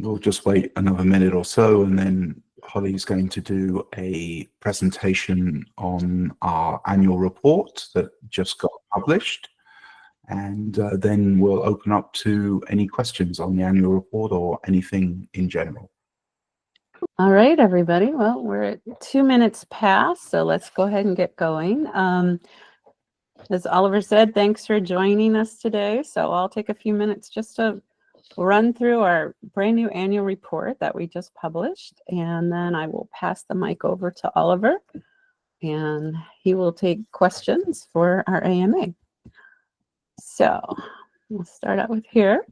we'll just wait another minute or so, and then Holly's going to do a presentation on our annual report that just got published. And then we'll open up to any questions on the annual report or anything in general. All right, everybody. Well, we're at 2 minutes past, so let's go ahead and get going. As Oliver said, thanks for joining us today. So I'll take a few minutes just to run through our brand new annual report that we just published, and then I will pass the mic over to Oliver, and he will take questions for our AMA. So we'll start out with here.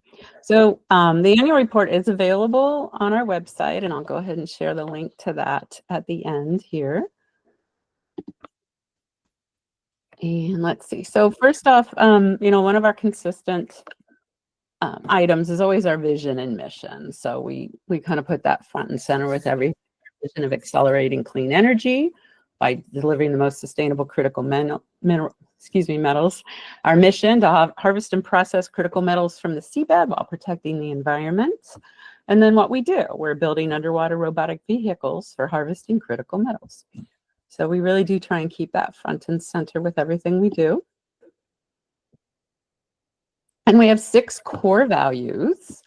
So the annual report is available on our website, and I'll go ahead and share the link to that at the end here. And let's see. So first off, one of our consistent items is always our vision and mission. So we kind of put that front and center with every vision of accelerating clean energy by delivering the most sustainable critical metals. Our mission to harvest and process critical metals from the seabed while protecting the environment. And then what we do, we're building underwater robotic vehicles for harvesting critical metals. So we really do try and keep that front and center with everything we do. And we have 6 core values.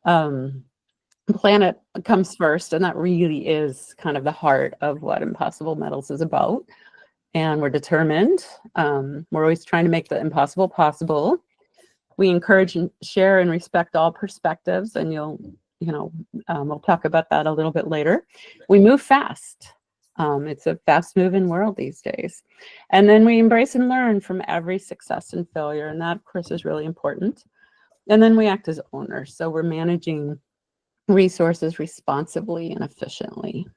Planet comes first, and that really is kind of the heart of what Impossible Metals is about. And we're determined. We're always trying to make the impossible possible. We encourage and share and respect all perspectives, and we'll talk about that a little bit later. We move fast. It's a fast-moving world these days. And then we embrace and learn from every success and failure, and that, of course, is really important. And then we act as owners, so we're managing resources responsibly and efficiently.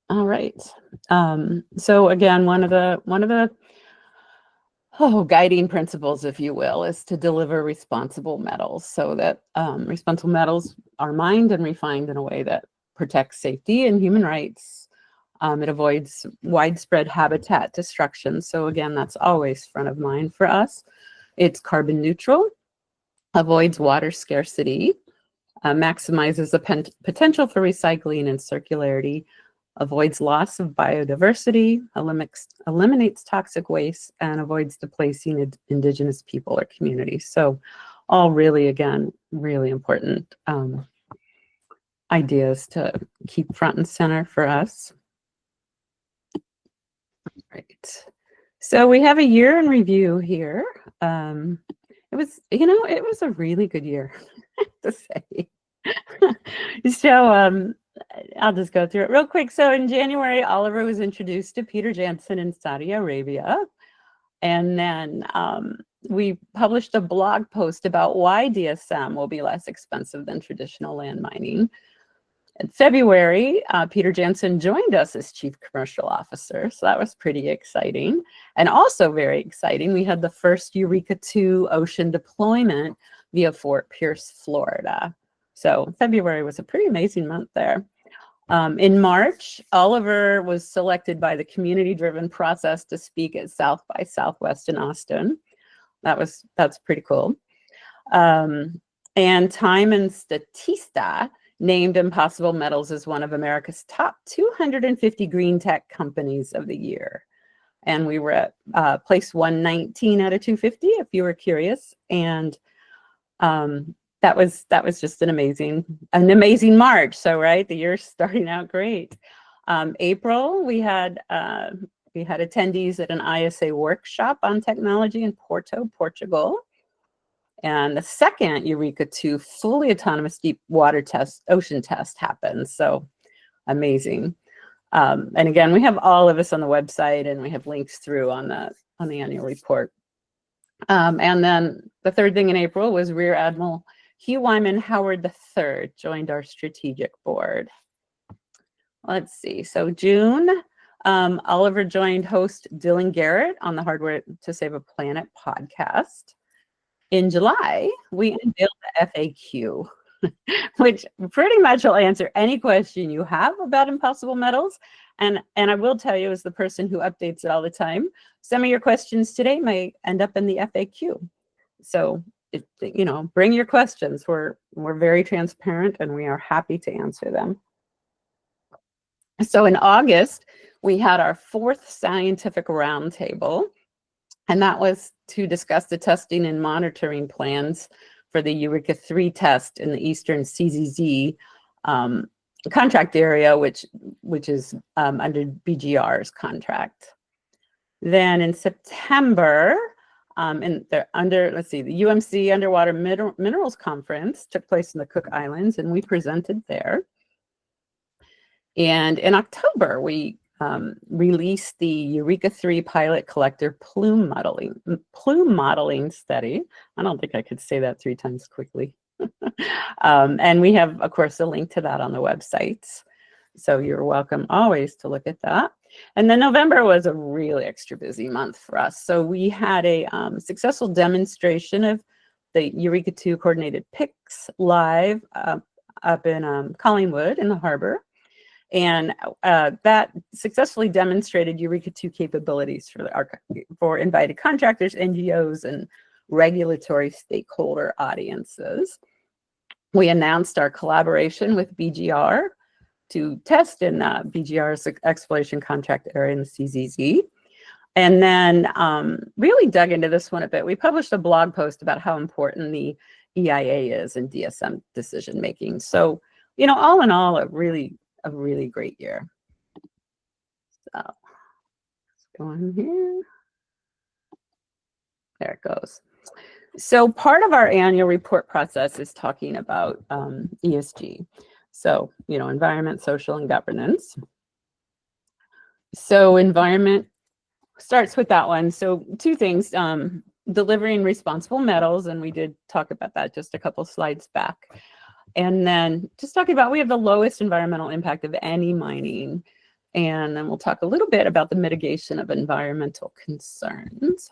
All right. So again, one of the guiding principles, if you will, is to deliver responsible metals, so that responsible metals are mined and refined in a way that protects safety and human rights. It avoids widespread habitat destruction. So again, that's always front of mind for us. It's carbon neutral, avoids water scarcity, maximizes the potential for recycling and circularity, avoids loss of biodiversity, eliminates toxic waste, and avoids displacing indigenous people or communities. So all really, again, really important ideas to keep front and center for us. Right. So we have a year in review here. It was a really good year, to say. So I'll just go through it real quick. So in January, Oliver was introduced to Peter Jansen in Saudi Arabia. And then we published a blog post about why DSM will be less expensive than traditional land mining. In February, Peter Jansen joined us as Chief Commercial Officer, so that was pretty exciting. And also very exciting, we had the first Eureka 2 ocean deployment via Fort Pierce, Florida. So February was a pretty amazing month there. In March, Oliver was selected by the community-driven process to speak at South by Southwest in Austin. That's pretty cool. And Time and Statista named Impossible Metals as one of America's top 250 green tech companies of the year. And we were at place 119 out of 250, if you were curious. And that was just an amazing March. So right, the year's starting out great. April, we had attendees at an ISA workshop on technology in Porto, Portugal. And the second Eureka 2 fully autonomous deep water ocean test happened. So amazing. And again, we have all of this on the website, and we have links through on the annual report. And then the third thing in April was Rear Admiral Hugh Wyman Howard III joined our strategic board. Let's see. So June, Oliver joined host Dylan Garrett on the Hardware to Save a Planet podcast. In July, we unveiled the FAQ, which pretty much will answer any question you have about Impossible Metals. And I will tell you, as the person who updates it all the time, some of your questions today may end up in the FAQ. So you know, bring your questions. We're very transparent and we are happy to answer them. So in August, we had our 4th scientific roundtable, and that was to discuss the testing and monitoring plans for the Eureka 3 test in the Eastern CZZ contract area, which is under BGR's contract. Then in September, the UMC Underwater Minerals Conference took place in the Cook Islands, and we presented there. And in October, we released the Eureka 3 pilot collector plume modeling study. I don't think I could say that 3 times quickly. And we have, of course, a link to that on the websites. So you're welcome always to look at that. And then November was a really extra busy month for us. So we had a successful demonstration of the Eureka 2 coordinated PICs live up in Collingwood in the harbor. And that successfully demonstrated Eureka 2 capabilities for invited contractors, NGOs, and regulatory stakeholder audiences. We announced our collaboration with BGR to test in BGR's exploration contract area in the CZZ. And then really dug into this one a bit. We published a blog post about how important the EIA is in DSM decision making. So, you know, all in all, a really great year. So let's go on here. There it goes. So part of our annual report process is talking about ESG. So, you know, environment, social, and governance. So environment starts with that one. So 2 things, delivering responsible metals, and we did talk about that just a couple slides back. And then just talking about, we have the lowest environmental impact of any mining. And then we'll talk a little bit about the mitigation of environmental concerns.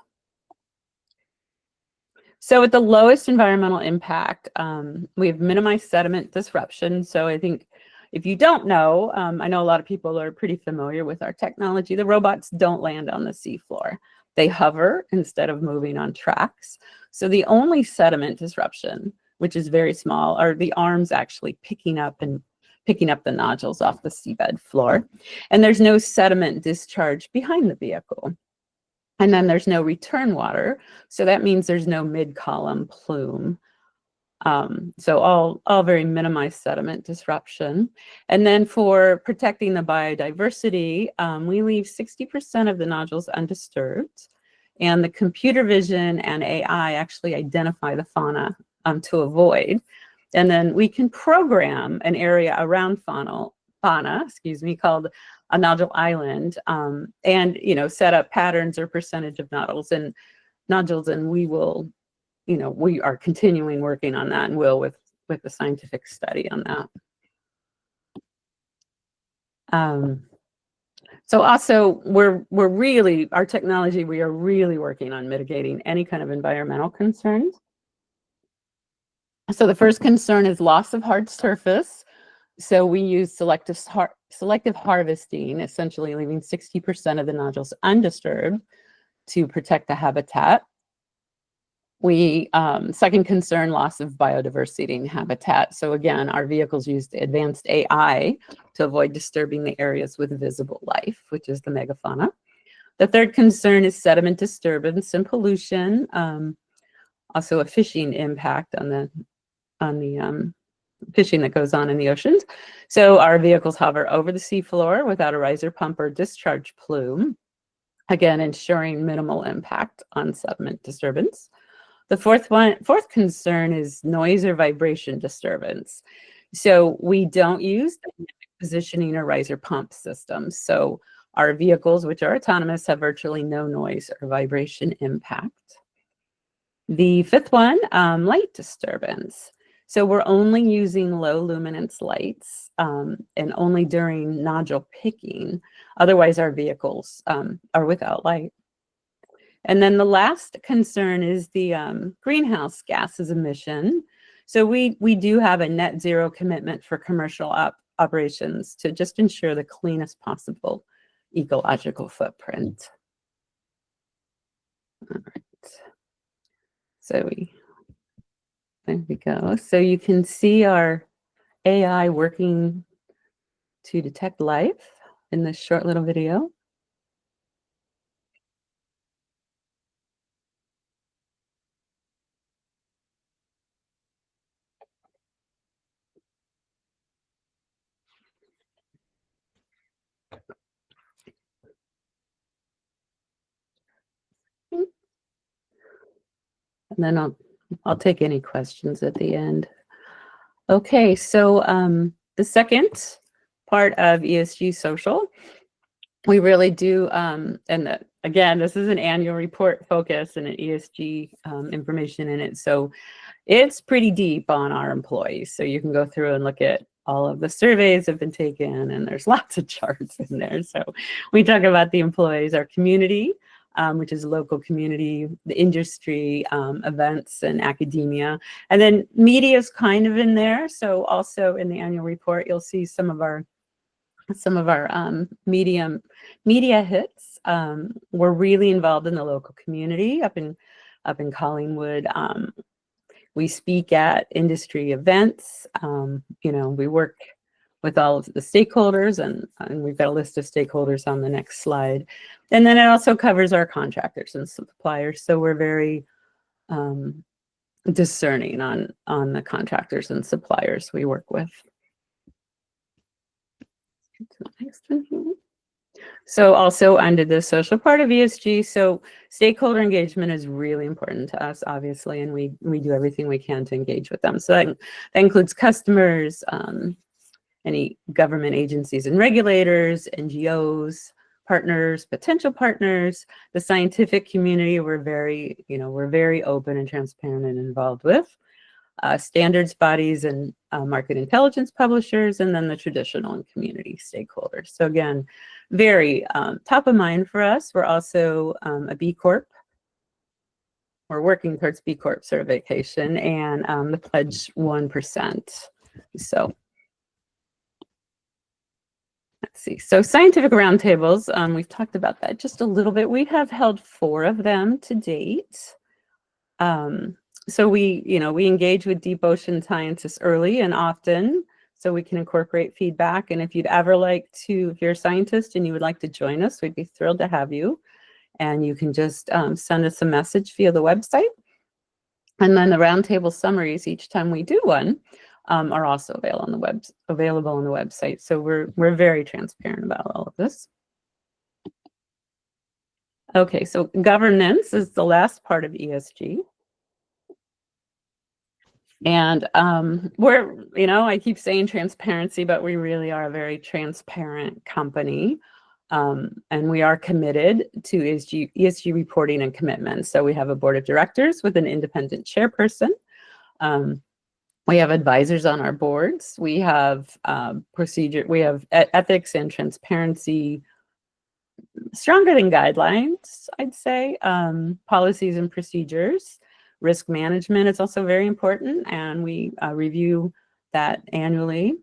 So at the lowest environmental impact, we've minimized sediment disruption. So I think if you don't know, I know a lot of people are pretty familiar with our technology. The robots don't land on the seafloor. They hover instead of moving on tracks. So the only sediment disruption, which is very small, are the arms actually picking up the nodules off the seabed floor. And there's no sediment discharge behind the vehicle. And then there's no return water. So that means there's no mid-column plume. So all very minimized sediment disruption. And then for protecting the biodiversity, we leave 60% of the nodules undisturbed. And the computer vision and AI actually identify the fauna to avoid. And then we can program an area around fauna, called a nodule island, and, you know, set up patterns or percentage of nodules, and we will, you know, we are continuing working on that, and will with the scientific study on that. So also our technology, we are really working on mitigating any kind of environmental concerns. So the first concern is loss of hard surface. So we use selective harvesting, essentially leaving 60% of the nodules undisturbed to protect the habitat. Second concern, loss of biodiversity and habitat. So again, our vehicles use advanced AI to avoid disturbing the areas with visible life, which is the megafauna. The third concern is sediment disturbance and pollution. Also a fishing impact on the fishing that goes on in the oceans. So our vehicles hover over the seafloor without a riser pump or discharge plume, again, ensuring minimal impact on sediment disturbance. The fourth concern is noise or vibration disturbance. So we don't use positioning or riser pump systems. So our vehicles, which are autonomous, have virtually no noise or vibration impact. The fifth one, light disturbance. So we're only using low luminance lights and only during nodule picking. Otherwise, our vehicles are without light. And then the last concern is the greenhouse gases emission. So we do have a net zero commitment for commercial operations to just ensure the cleanest possible ecological footprint. All right. So There we go. So you can see our AI working to detect life in this short little video. And then I'll take any questions at the end. Okay, so the second part of ESG social, we really do, again, this is an annual report focus and an ESG information in it. So it's pretty deep on our employees. So you can go through and look at all of the surveys that have been taken, and there's lots of charts in there. So we talk about the employees, our community, which is local community, the industry, events, and academia. And then media is kind of in there. So also in the annual report, you'll see some of our media hits. We're really involved in the local community up in Collingwood. We speak at industry events. We work with all of the stakeholders, and we've got a list of stakeholders on the next slide. And then it also covers our contractors and suppliers. So we're very discerning on the contractors and suppliers we work with. Next one here. So also under the social part of ESG, so stakeholder engagement is really important to us, obviously, and we do everything we can to engage with them. So that includes customers, any government agencies and regulators, NGOs, partners, potential partners, the scientific community. We're very open and transparent and involved with. Standards bodies and market intelligence publishers, and then the traditional and community stakeholders. So again, very top of mind for us. We're also a B Corp. We're working towards B Corp certification and the pledge 1%. So let's see. So scientific roundtables, we've talked about that just a little bit. We have held 4 of them to date. So we engage with deep ocean scientists early and often, so we can incorporate feedback. And if you're a scientist and you would like to join us, we'd be thrilled to have you. And you can just send us a message via the website. And then the roundtable summaries each time we do one are also available on the website. So we're very transparent about all of this. Okay, so governance is the last part of ESG. And I keep saying transparency, but we really are a very transparent company. And we are committed to ESG reporting and commitments. So we have a board of directors with an independent chairperson. We have advisors on our boards. We have we have ethics and transparency, stronger than guidelines, I'd say, policies and procedures. Risk management is also very important, and we review that annually.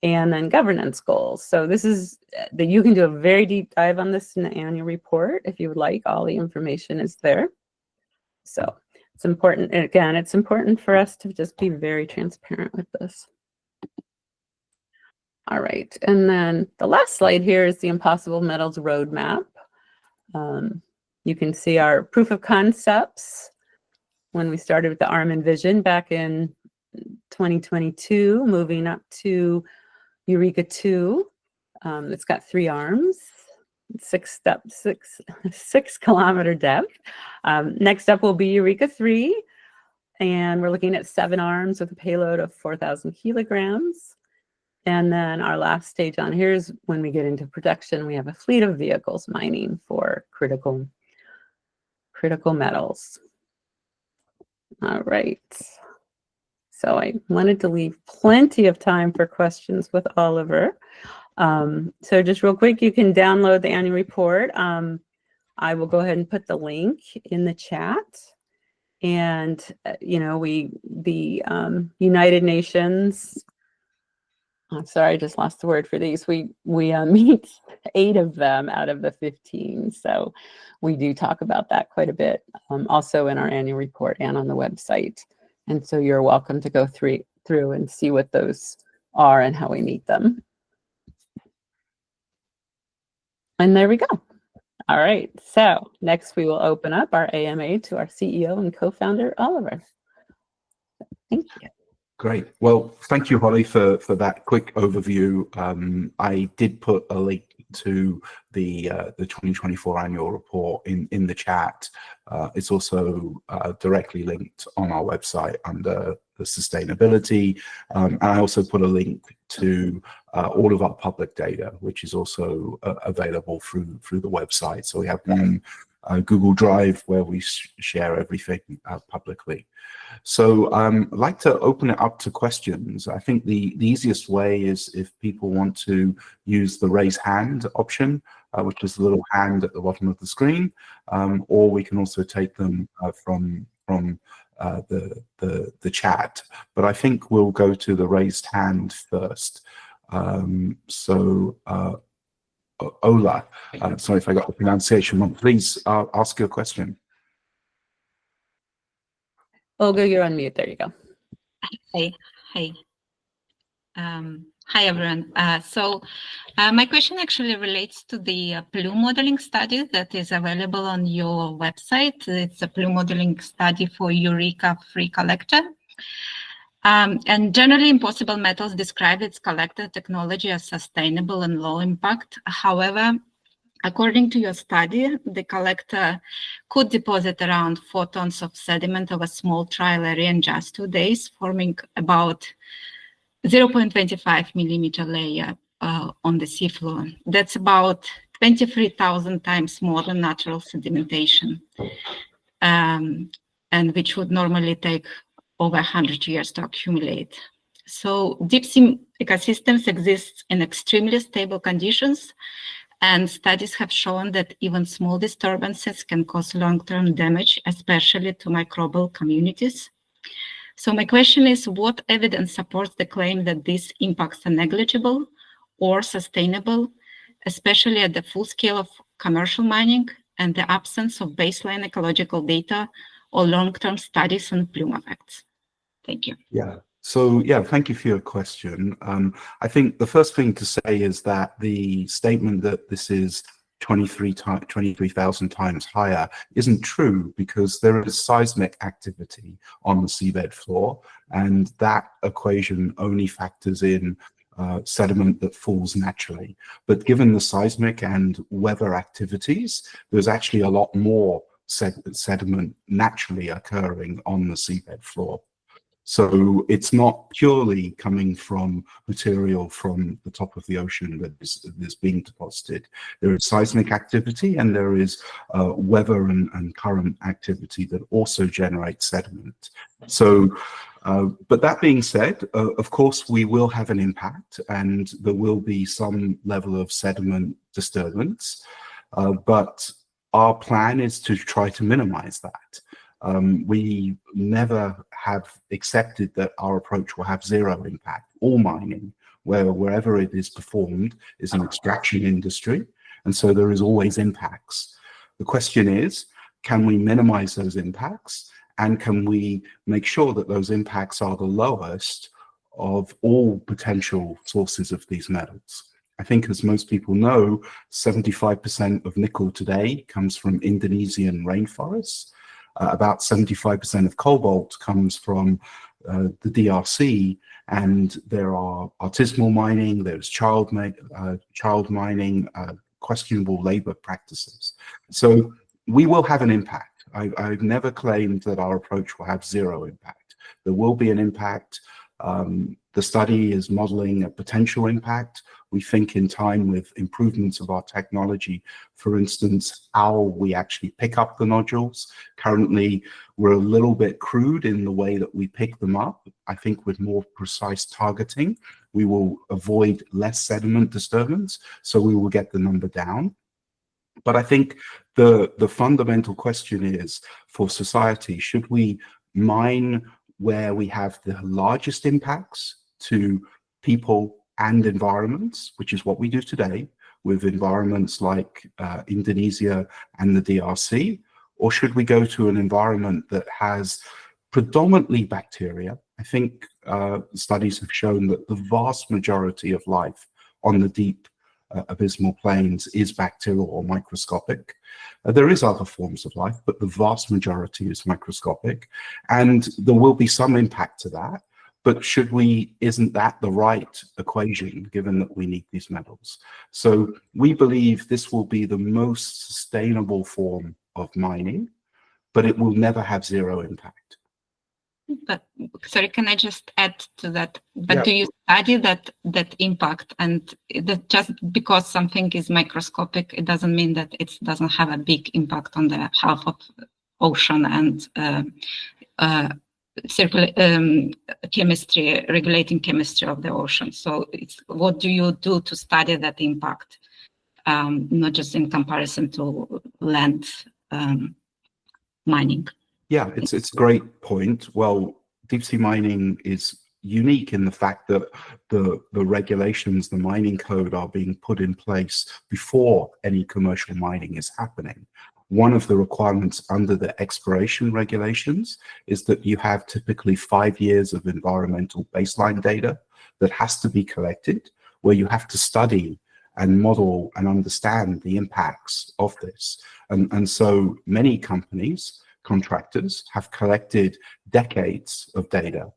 And then governance goals. So this is that you can do a very deep dive on this in the annual report if you would like. All the information is there. So it's important. And again, it's important for us to just be very transparent with this. All right. And then the last slide here is the Impossible Metals Roadmap. You can see our proof of concepts when we started with the ARM and Vision back in 2022, moving up to Eureka 2. It's got 3 arms, 6 kilometer depth. Next up will be Eureka 3, and we're looking at 7 arms with a payload of 4,000 kilograms. And then our last stage on here is when we get into production, we have a fleet of vehicles mining for critical metals. All right. So I wanted to leave plenty of time for questions with Oliver. So just real quick, you can download the annual report. I will go ahead and put the link in the chat. And, the United Nations, I'm sorry, I just lost the word for these. We meet 8 of them out of the 15. So we do talk about that quite a bit, also in our annual report and on the website. And so you're welcome to go through and see what those are and how we meet them. And there we go. All right, so next we will open up our AMA to our CEO and co-founder, Oliver. Thank you. Great. Well, thank you, Holly, for that quick overview. I did put a link to the 2024 annual report in the chat. It's also directly linked on our website under the sustainability. And I also put a link to all of our public data, which is also available through the website. So we have one Google Drive where we share everything publicly. So I'd like to open it up to questions. I think the easiest way is if people want to use the raise hand option, which is the little hand at the bottom of the screen, or we can also take them from the chat. But I think we'll go to the raised hand first. Ola, sorry if I got the pronunciation wrong, please ask your question. Olga, you're on mute. There you go. Hi. Hi, everyone. My question actually relates to the plume modeling study that is available on your website. It's a plume modeling study for Eureka-free collector. And generally, Impossible Metals described its collector technology as sustainable and low impact. However, according to your study, the collector could deposit around 4 tons of sediment of a small trial area in just 2 days, forming about 0.25 millimeter layer on the seafloor. That's about 23,000 times more than natural sedimentation, and which would normally take over 100 years to accumulate. So deep sea ecosystems exist in extremely stable conditions, and studies have shown that even small disturbances can cause long-term damage, especially to microbial communities. So my question is, what evidence supports the claim that these impacts are negligible or sustainable, especially at the full scale of commercial mining and the absence of baseline ecological data or long-term studies on plume effects? Thank you. Yeah. So yeah, thank you for your question. I think the first thing to say is that the statement that this is 23,000 times higher isn't true, because there is seismic activity on the seabed floor, and that equation only factors in sediment that falls naturally. But given the seismic and weather activities, there's actually a lot more sediment naturally occurring on the seabed floor. So it's not purely coming from material from the top of the ocean that is being deposited. There is seismic activity, and there is weather and current activity that also generates sediment. So, but that being said, of course, we will have an impact, and there will be some level of sediment disturbance, but our plan is to try to minimize that. We never have accepted that our approach will have zero impact. All mining, wherever it is performed, is an extraction industry, and so there is always impacts. The question is, can we minimize those impacts, and can we make sure that those impacts are the lowest of all potential sources of these metals? I think, as most people know, 75% of nickel today comes from Indonesian rainforests. About 75% of cobalt comes from the DRC, and there are artisanal mining, there's child mining, questionable labor practices. So we will have an impact. I've never claimed that our approach will have zero impact. There will be an impact. The study is modeling a potential impact. We think in time, with improvements of our technology, for instance, how we actually pick up the nodules. Currently, we're a little bit crude in the way that we pick them up. I think with more precise targeting, we will avoid less sediment disturbance, so we will get the number down. But I think the fundamental question is, for society, should we mine where we have the largest impacts to people and environments, which is what we do today with environments like Indonesia and the DRC, or should we go to an environment that has predominantly bacteria. I think studies have shown that the vast majority of life on the deep abysmal plains is bacterial or microscopic. There is other forms of life, but the vast majority is microscopic, and there will be some impact to that. But isn't that the right equation, given that we need these metals? So we believe this will be the most sustainable form of mining, but it will never have zero impact. But sorry, can I just add to that? But Yeah. do you study that impact, and that just because something is microscopic, it doesn't mean that it doesn't have a big impact on the health of ocean and chemistry, regulating chemistry of the ocean. So what do you do to study that impact, not just in comparison to land mining? Yeah, it's a great point. Well, deep sea mining is unique in the fact that the regulations, the mining code, are being put in place before any commercial mining is happening. One of the requirements under the exploration regulations is that you have typically 5 years of environmental baseline data that has to be collected, where you have to study and model and understand the impacts of this. And so many companies, contractors, have collected decades of data.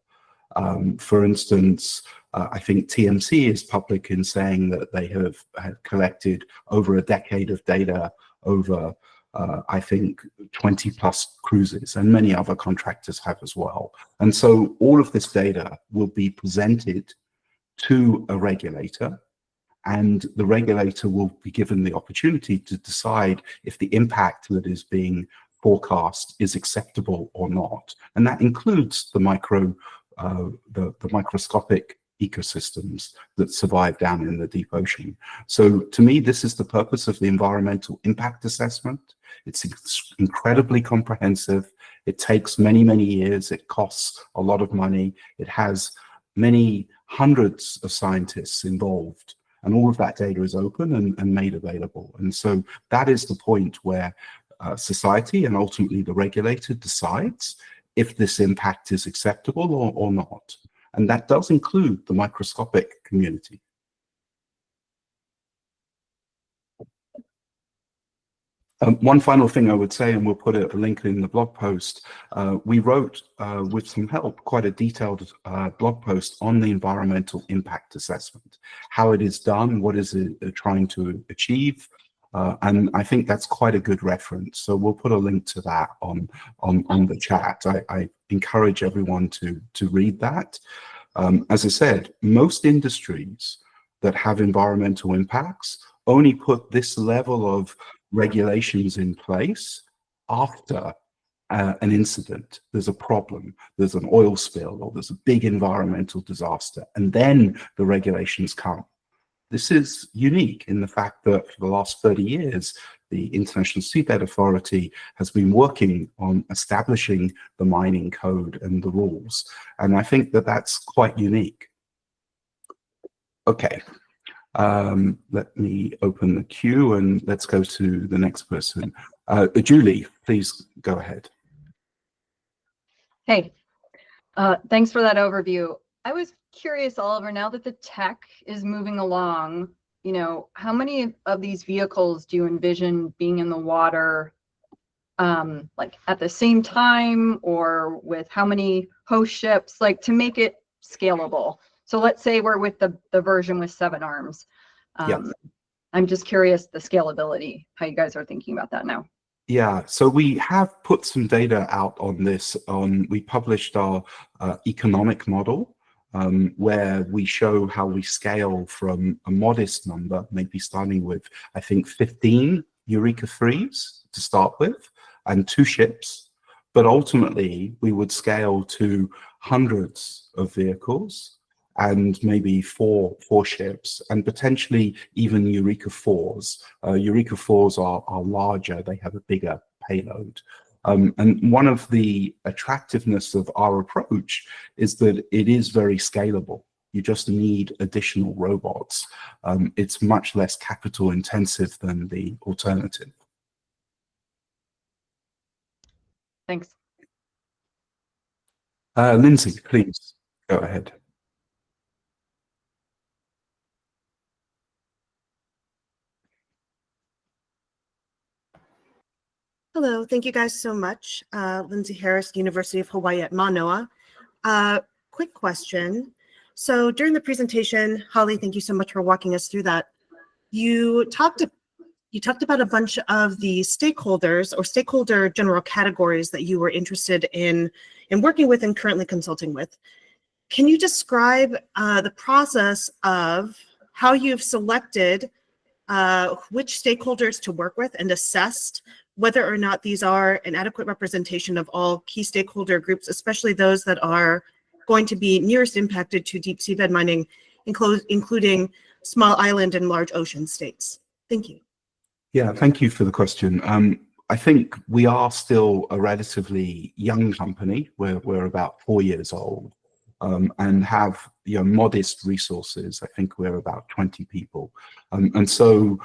For instance, I think TMC is public in saying that they have collected over a decade of data over I think 20 plus cruises, and many other contractors have as well. And so all of this data will be presented to a regulator, and the regulator will be given the opportunity to decide if the impact that is being forecast is acceptable or not. And that includes the microscopic ecosystems that survive down in the deep ocean. So to me, this is the purpose of the environmental impact assessment. It's incredibly comprehensive. It takes many, many years. It costs a lot of money. It has many hundreds of scientists involved, and all of that data is open and made available. And so that is the point where society and ultimately the regulator decides if this impact is acceptable or not. And that does include the microscopic community. One final thing I would say, and we'll put a link in the blog post, we wrote, with some help, quite a detailed blog post on the environmental impact assessment, how it is done, what is it trying to achieve, and I think that's quite a good reference. So we'll put a link to that on the chat. I encourage everyone to read that. As I said, most industries that have environmental impacts only put this level of regulations in place after an incident. There's a problem, there's an oil spill, or there's a big environmental disaster, and then the regulations come. This is unique in the fact that for the last 30 years, the International Seabed Authority has been working on establishing the mining code and the rules. And I think that that's quite unique. Okay, let me open the queue and let's go to the next person. Julie, please go ahead. Hey, thanks for that overview. I was curious, Oliver, now that the tech is moving along, you know, how many of these vehicles do you envision being in the water, like at the same time, or with how many host ships, like to make it scalable? So let's say we're with the version with 7 arms. Yes. I'm just curious the scalability, how you guys are thinking about that now. Yeah, so we have put some data out on this. We published our economic model, where we show how we scale from a modest number, maybe starting with, I think, 15 Eureka 3s to start with, and 2 ships. But ultimately, we would scale to hundreds of vehicles and maybe four ships, and potentially even Eureka 4s. Eureka 4s are larger, they have a bigger payload. And one of the attractiveness of our approach is that it is very scalable. You just need additional robots. It's much less capital intensive than the alternative. Thanks. Lindsay, please go ahead. Hello, thank you guys so much. Lindsay Harris, University of Hawaii at Manoa. Quick question. So during the presentation, Holly, thank you so much for walking us through that. You talked about a bunch of the stakeholders or stakeholder general categories that you were interested in working with and currently consulting with. Can you describe the process of how you've selected which stakeholders to work with and assessed whether or not these are an adequate representation of all key stakeholder groups, especially those that are going to be nearest impacted to deep seabed mining, including small island and large ocean states? Thank you. Yeah, thank you for the question. I think we are still a relatively young company. We're about 4 years old, and have modest resources. I think we're about 20 people, and so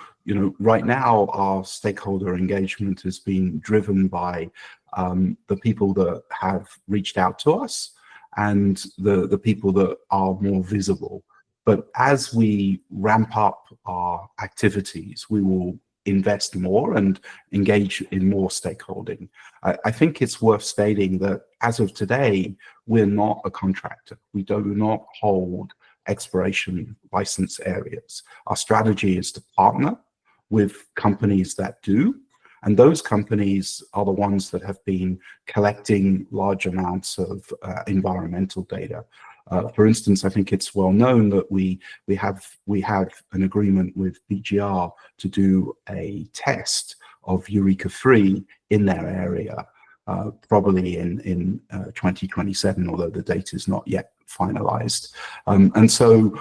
right now our stakeholder engagement has been driven by the people that have reached out to us and the people that are more visible. But as we ramp up our activities, we will invest more and engage in more stakeholding. I think it's worth stating that as of today, we're not a contractor. We do not hold exploration license areas. Our strategy is to partner with companies that do, and those companies are the ones that have been collecting large amounts of environmental data. For instance, I think it's well known that we have an agreement with BGR to do a test of Eureka-3 in their area, probably in 2027, although the date is not yet finalized. And so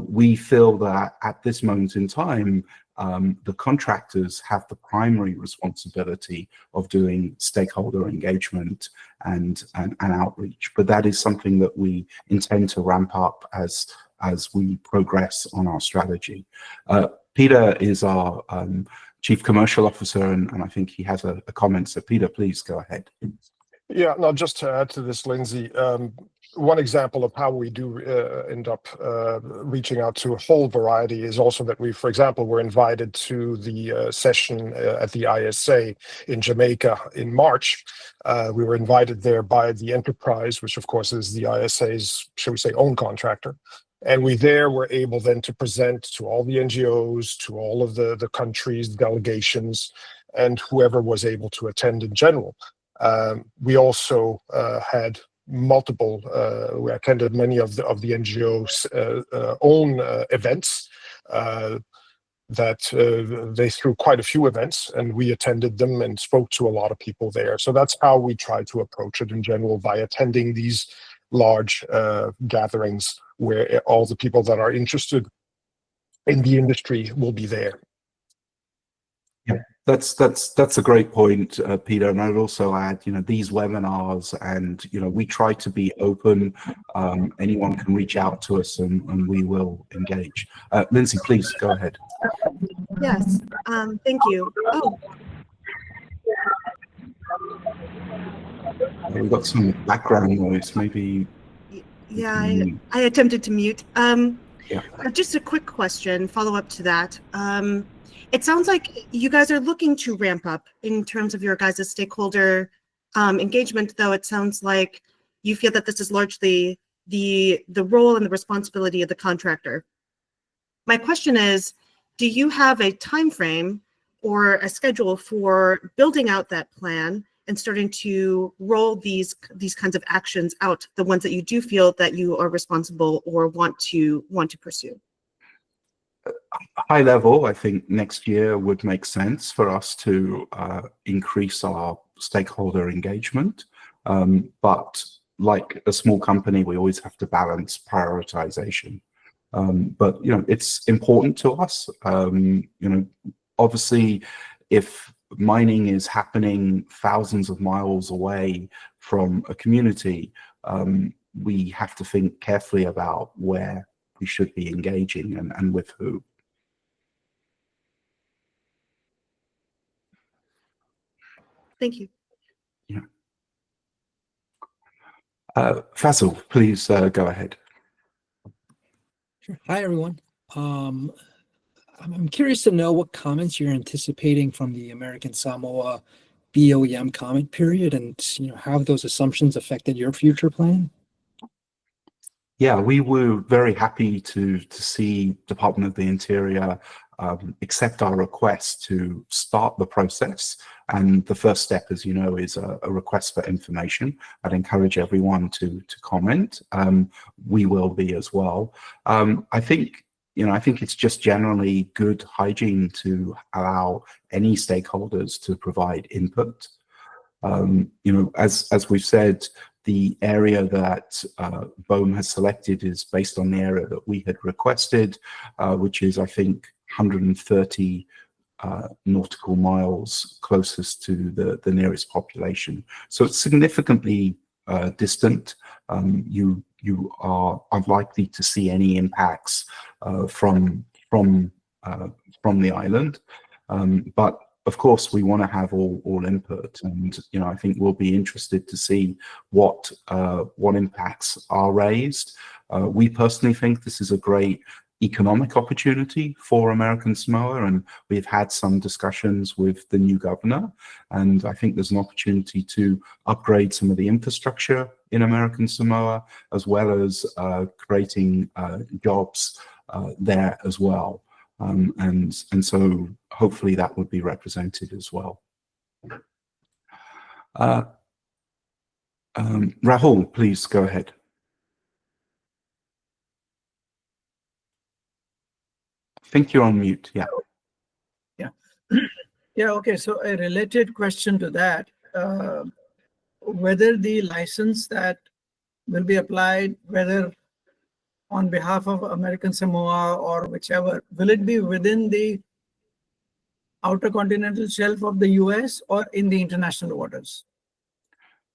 we feel that at this moment in time, the contractors have the primary responsibility of doing stakeholder engagement and outreach, but that is something that we intend to ramp up as we progress on our strategy. Peter is our Chief Commercial Officer, and I think he has a comment. So Peter, please go ahead. Yeah, no, just to add to this, Lindsay, one example of how we do end up reaching out to a whole variety is also that we, for example, were invited to the session at the ISA in Jamaica in March. We were invited there by the Enterprise, which of course is the ISA's, shall we say, own contractor. And we there were able then to present to all the NGOs, to all of the countries, delegations, and whoever was able to attend in general. We also had multiple, we attended many of the NGOs' own events that they threw quite a few events, and we attended them and spoke to a lot of people there. So that's how we try to approach it in general, by attending these large gatherings where all the people that are interested in the industry will be there. Yeah, that's a great point, Peter. And I'd also add, these webinars, and we try to be open. Anyone can reach out to us, and we will engage. Lindsay, please go ahead. Yes, thank you. Oh. We've got some background noise, maybe. Yeah, I attempted to mute. Yeah. Just a quick question, follow up to that. It sounds like you guys are looking to ramp up in terms of your guys' stakeholder engagement, though it sounds like you feel that this is largely the role and the responsibility of the contractor. My question is, do you have a time frame or a schedule for building out that plan and starting to roll these kinds of actions out, the ones that you do feel that you are responsible or want to pursue? High level, I think next year would make sense for us to increase our stakeholder engagement. But like a small company, we always have to balance prioritization. But it's important to us. Obviously, if mining is happening thousands of miles away from a community, we have to think carefully about where we should be engaging and with who. Thank you. Yeah. Faisal, please go ahead. Sure. Hi, everyone. I'm curious to know what comments you're anticipating from the American Samoa BOEM comment period, and how those assumptions affected your future plan. Yeah, we were very happy to see Department of the Interior accept our request to start the process. And the first step, as you know, is a request for information. I'd encourage everyone to comment. We will be as well. I think it's just generally good hygiene to allow any stakeholders to provide input. As we've said, the area that BOEM has selected is based on the area that we had requested, which is, I think, 130 nautical miles closest to the nearest population. So it's significantly distant. You are unlikely to see any impacts from the island, but of course, we want to have all input, and I think we'll be interested to see what impacts are raised. We personally think this is a great economic opportunity for American Samoa, and we've had some discussions with the new governor, and I think there's an opportunity to upgrade some of the infrastructure in American Samoa, as well as creating jobs there as well. And so hopefully that would be represented as well. Rahul, please go ahead. I think you're on mute. Yeah. Yeah. Okay. So a related question to that, whether the license that will be applied, whether on behalf of American Samoa or whichever, will it be within the outer continental shelf of the US or in the international waters?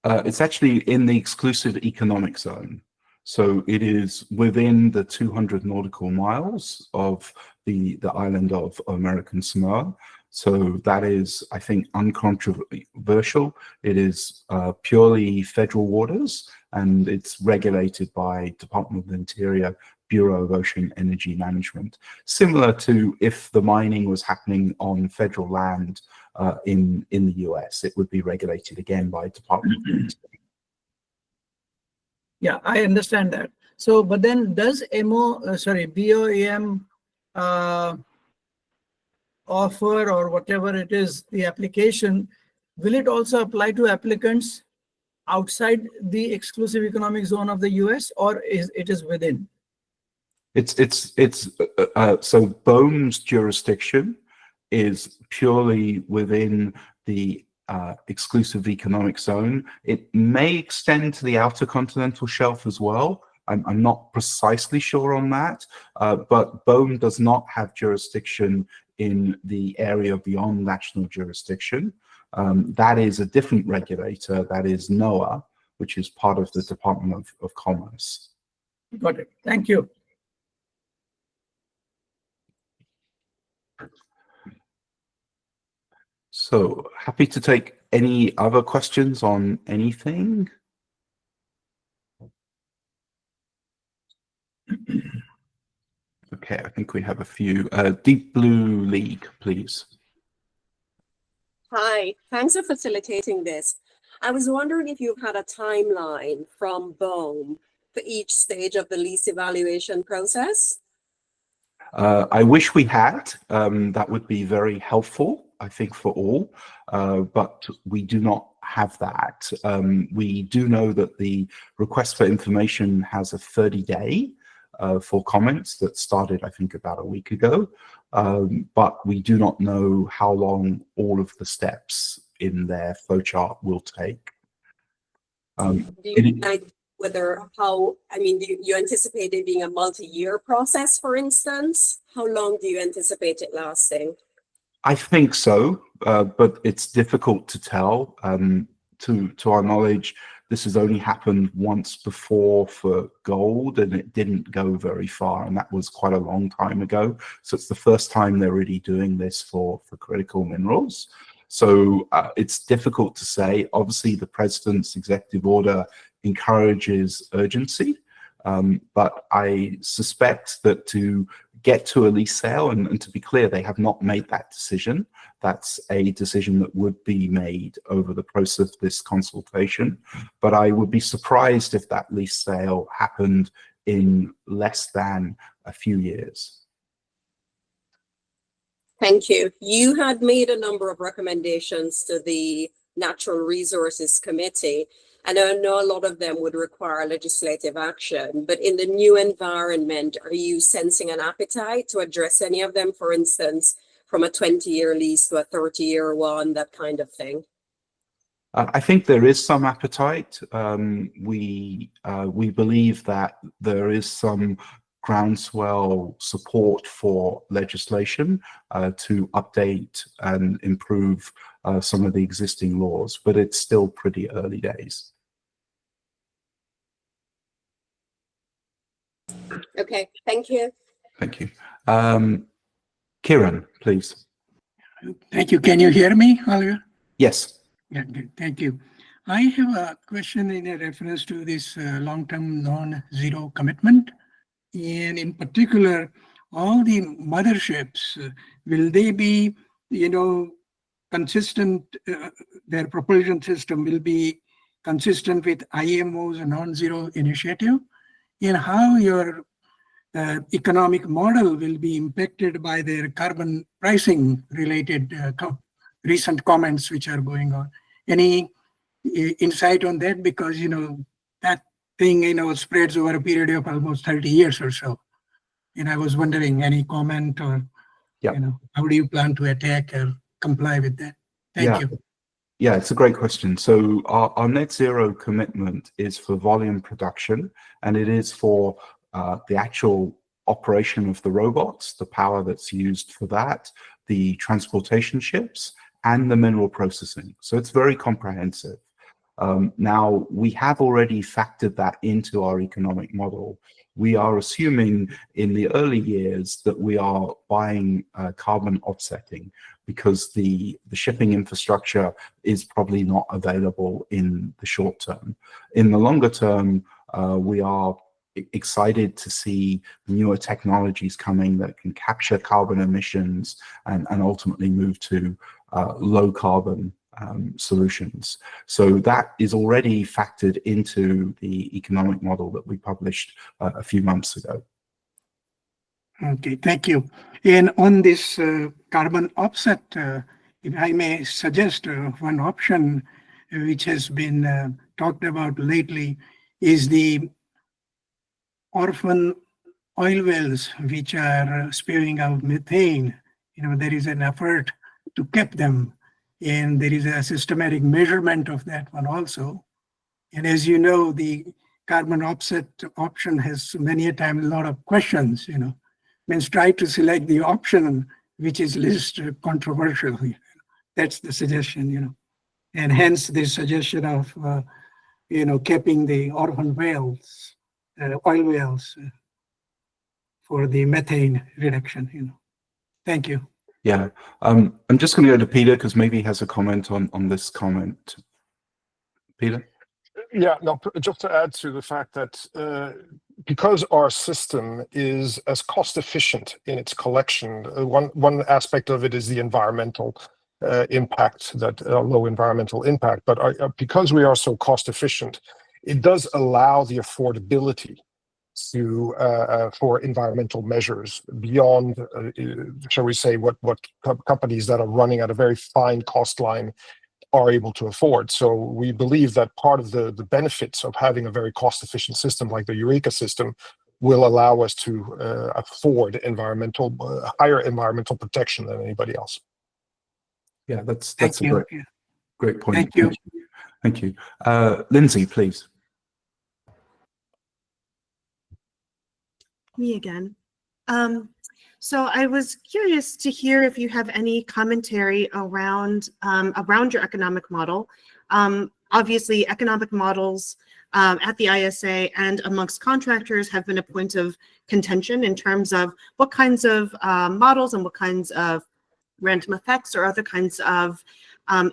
It's actually in the exclusive economic zone. So it is within the 200 nautical miles of the island of American Samoa. So that is, I think, uncontroversial. It is purely federal waters, and it's regulated by Department of the Interior, Bureau of Ocean Energy Management, similar to if the mining was happening on federal land in the US. It would be regulated again by Department of the Interior. Yeah, I understand that. So, but then does BOEM offer, or whatever it is, the application, will it also apply to applicants outside the exclusive economic zone of the US, or is it within? So BOEM's jurisdiction is purely within the exclusive economic zone. It may extend to the outer continental shelf as well. I'm not precisely sure on that, but BOEM does not have jurisdiction in the area beyond national jurisdiction. That is a different regulator, that is NOAA, which is part of the Department of Commerce. Got it. Thank you. So happy to take any other questions on anything. Okay, I think we have a few. Deep Blue League, please. Hi, thanks for facilitating this. I was wondering if you've had a timeline from BOEM for each stage of the lease evaluation process. I wish we had. That would be very helpful, I think, for all, but we do not have that. We do know that the request for information has a 30-day for comments that started, I think, about a week ago, but we do not know how long all of the steps in their flowchart will take. Do you do you anticipate it being a multi-year process, for instance? How long do you anticipate it lasting? I think so, but it's difficult to tell. To our knowledge, this has only happened once before for gold, and it didn't go very far, and that was quite a long time ago. So it's the first time they're really doing this for critical minerals. So it's difficult to say. Obviously, the president's executive order encourages urgency. But I suspect that to get to a lease sale, and to be clear, they have not made that decision. That's a decision that would be made over the process of this consultation. But I would be surprised if that lease sale happened in less than a few years. Thank you. You had made a number of recommendations to the Natural Resources Committee, and I know a lot of them would require legislative action, but in the new environment, are you sensing an appetite to address any of them, for instance, from a 20-year lease to a 30-year one, that kind of thing? I think there is some appetite. We believe that there is some groundswell support for legislation to update and improve some of the existing laws, but it's still pretty early days. Okay, thank you. Thank you. Kiran, please. Thank you. Can you hear me, Oliver? Yes. Yeah, good. Thank you. I have a question in a reference to this long-term non-zero commitment. And in particular, all the motherships, will they be, consistent, their propulsion system will be consistent with IMO's non-zero initiative? And how your economic model will be impacted by their carbon pricing related recent comments which are going on? Any insight on that? Because, that thing, spreads over a period of almost 30 years or so. And I was wondering, any comment or, how do you plan to attack or comply with that? Thank you. Yeah, it's a great question. So our net zero commitment is for volume production, and it is for the actual operation of the robots, the power that's used for that, the transportation ships, and the mineral processing. So it's very comprehensive. Now, we have already factored that into our economic model. We are assuming in the early years that we are buying carbon offsetting because the shipping infrastructure is probably not available in the short term. In the longer term, we are excited to see newer technologies coming that can capture carbon emissions and ultimately move to low carbon solutions. So that is already factored into the economic model that we published a few months ago. Okay, thank you. And on this carbon offset, if I may suggest one option which has been talked about lately is the orphan oil wells which are spewing out methane. There is an effort to keep them, and there is a systematic measurement of that one also. And as you know, the carbon offset option has many a time a lot of questions, Means try to select the option which is least controversial. That's the suggestion, And hence the suggestion of, keeping the orphan wells, oil wells for the methane reduction, Thank you. Yeah, I'm just going to go to Peter because maybe he has a comment on this comment. Peter? Yeah, no, just to add to the fact that because our system is as cost efficient in its collection, one aspect of it is the environmental impact, that low environmental impact. But because we are so cost efficient, it does allow the affordability to for environmental measures beyond, shall we say, what companies that are running at a very fine cost line are able to afford. So we believe that part of the benefits of having a very cost-efficient system like the Eureka system will allow us to afford higher environmental protection than anybody else. Yeah, that's a great point. Thank you. Thank you. Lindsay, please. Me again. So I was curious to hear if you have any commentary around your economic model. Obviously, economic models at the ISA and amongst contractors have been a point of contention in terms of what kinds of models and what kinds of random effects or other kinds of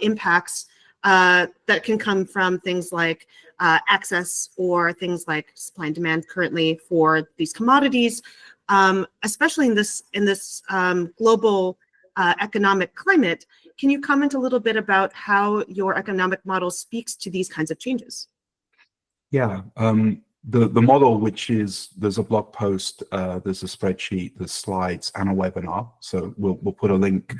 impacts that can come from things like access or things like supply and demand currently for these commodities, especially in this global economic climate. Can you comment a little bit about how your economic model speaks to these kinds of changes? Yeah, the model, which is, there's a blog post, there's a spreadsheet, there's slides, and a webinar. So we'll put a link.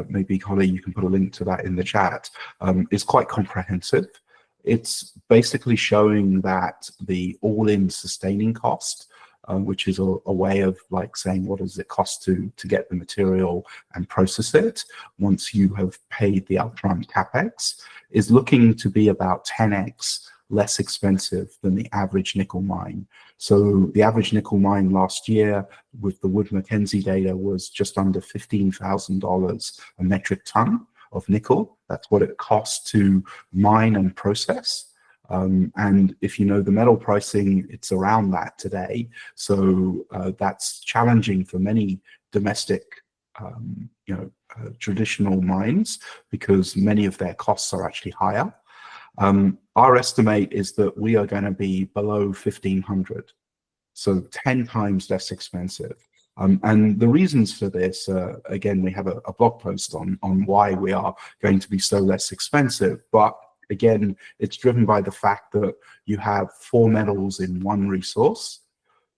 Maybe Holly, you can put a link to that in the chat. It's quite comprehensive. It's basically showing that the all-in sustaining cost, which is a way of like saying what does it cost to get the material and process it once you have paid the upfront capex, is looking to be about 10x less expensive than the average nickel mine. So the average nickel mine last year with the Wood Mackenzie data was just under $15,000 a metric ton of nickel. That's what it costs to mine and process. And if you know the metal pricing, it's around that today. So that's challenging for many domestic traditional mines, because many of their costs are actually higher. Our estimate is that we are going to be below 1,500, so 10 times less expensive. And the reasons for this, again, we have a blog post on why we are going to be so less expensive. But again, it's driven by the fact that you have 4 metals in one resource.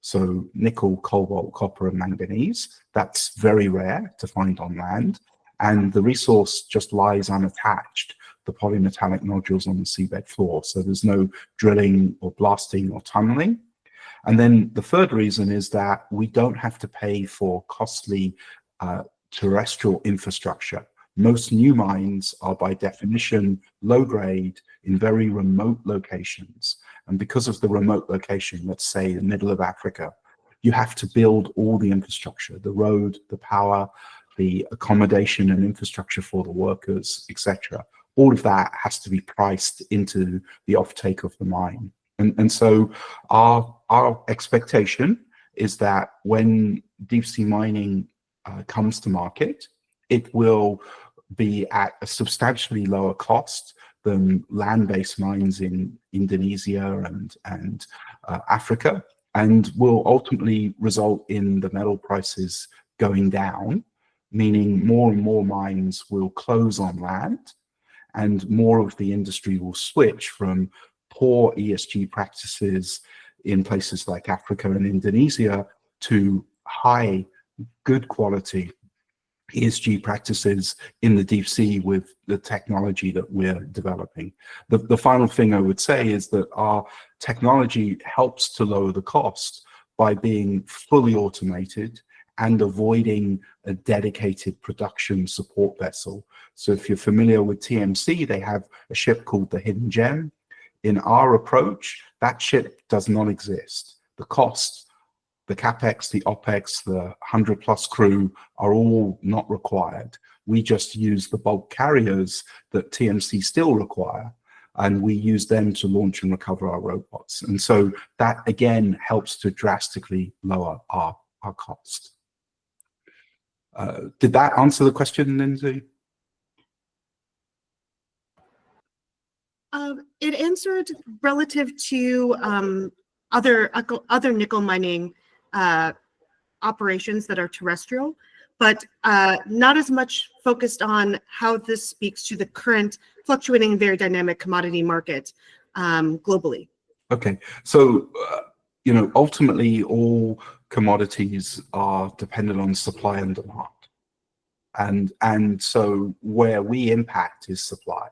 So nickel, cobalt, copper, and manganese. That's very rare to find on land. And the resource just lies unattached, the polymetallic nodules on the seabed floor. So there's no drilling or blasting or tunneling. And then the third reason is that we don't have to pay for costly terrestrial infrastructure. Most new mines are by definition low grade in very remote locations. And because of the remote location, let's say the middle of Africa, you have to build all the infrastructure, the road, the power, the accommodation and infrastructure for the workers, etc. All of that has to be priced into the offtake of the mine. And so our expectation is that when deep sea mining comes to market, it will be at a substantially lower cost than land-based mines in Indonesia and Africa, and will ultimately result in the metal prices going down, meaning more and more mines will close on land, and more of the industry will switch from poor ESG practices in places like Africa and Indonesia to high, good quality ESG practices in the deep sea with the technology that we're developing. The final thing I would say is that our technology helps to lower the cost by being fully automated and avoiding a dedicated production support vessel. So if you're familiar with TMC, they have a ship called the Hidden Gem. In our approach, that ship does not exist. The cost, the capex, the opex, the 100+ crew are all not required. We just use the bulk carriers that TMC still require, and we use them to launch and recover our robots. And so that again helps to drastically lower our cost. Did that answer the question, Lindsay? It answered relative to other nickel mining operations that are terrestrial, but not as much focused on how this speaks to the current fluctuating, very dynamic commodity market globally. Okay, so ultimately all commodities are dependent on supply and demand, and so where we impact is supply.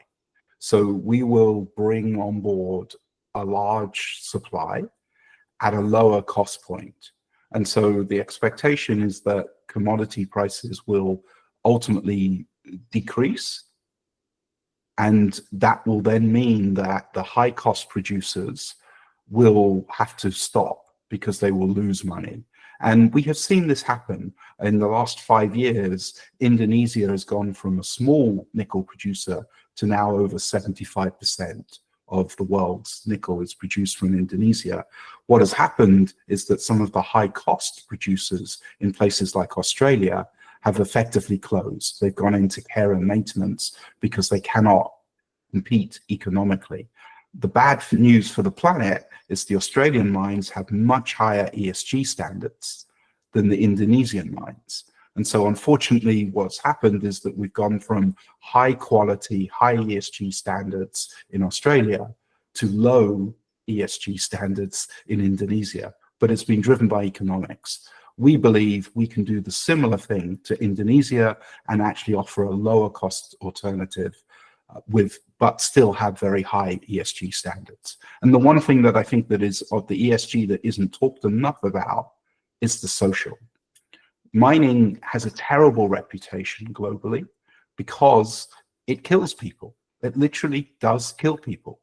So we will bring on board a large supply at a lower cost point. And so the expectation is that commodity prices will ultimately decrease. And that will then mean that the high cost producers will have to stop because they will lose money. And we have seen this happen. In the last 5 years, Indonesia has gone from a small nickel producer to now over 75% of the world's nickel is produced from Indonesia. What has happened is that some of the high-cost producers in places like Australia have effectively closed. They've gone into care and maintenance because they cannot compete economically. The bad news for the planet is the Australian mines have much higher ESG standards than the Indonesian mines. And so unfortunately, what's happened is that we've gone from high quality, high ESG standards in Australia to low ESG standards in Indonesia, but it's been driven by economics. We believe we can do the similar thing to Indonesia and actually offer a lower cost alternative but still have very high ESG standards. And the one thing that I think that is of the ESG that isn't talked enough about is the social. Mining has a terrible reputation globally because it kills people. It literally does kill people.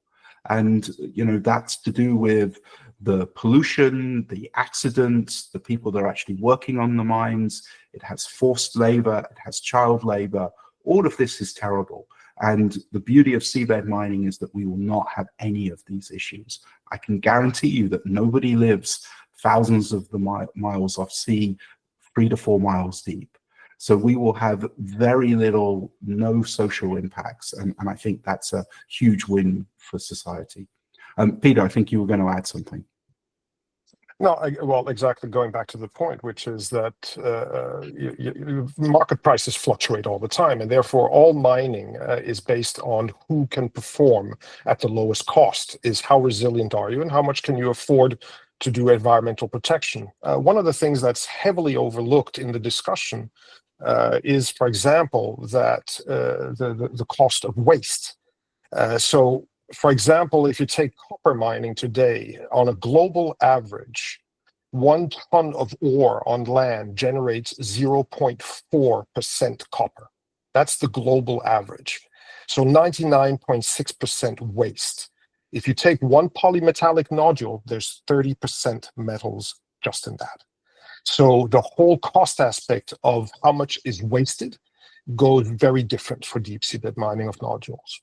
And, you know, that's to do with the pollution, the accidents, the people that are actually working on the mines. It has forced labor, it has child labor. All of this is terrible. And the beauty of seabed mining is that we will not have any of these issues. I can guarantee you that nobody lives thousands of the miles off sea, 3 to 4 miles deep. So we will have very little, no social impacts. And I think that's a huge win for society. Peter, I think you were going to add something. No, well, exactly. Going back to the point, which is that market prices fluctuate all the time, and therefore all mining is based on who can perform at the lowest cost. Is how resilient are you, and how much can you afford to do environmental protection? One of the things that's heavily overlooked in the discussion is, for example, that the cost of waste. So, for example, if you take copper mining today, on a global average, 1 ton of ore on land generates 0.4% copper. That's the global average. So 99.6% waste. If you take 1 polymetallic nodule, there's 30% metals just in that. So the whole cost aspect of how much is wasted goes very different for deep seabed mining of nodules.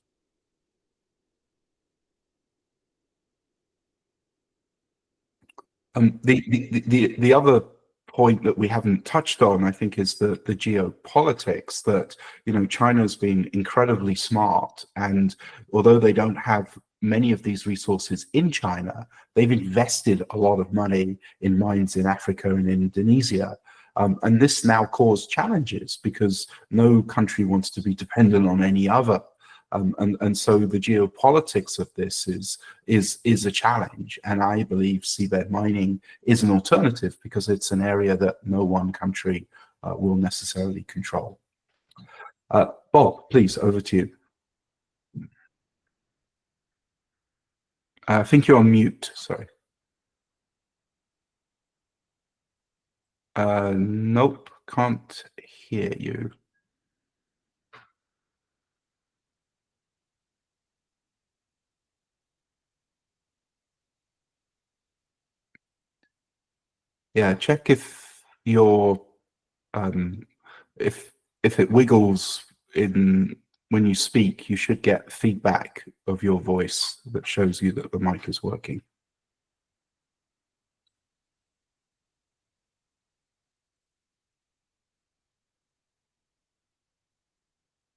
The other point that we haven't touched on, I think, is the geopolitics. That, you know, China's been incredibly smart, and although they don't have many of these resources in China, they've invested a lot of money in mines in Africa and Indonesia. And this now caused challenges because no country wants to be dependent on any other. And so the geopolitics of this is a challenge, and I believe seabed mining is an alternative because it's an area that no one country will necessarily control. Bob, please, over to you. I think you're on mute, sorry. Nope, can't hear you. Yeah, check if your if it wiggles in when you speak, you should get feedback of your voice that shows you that the mic is working.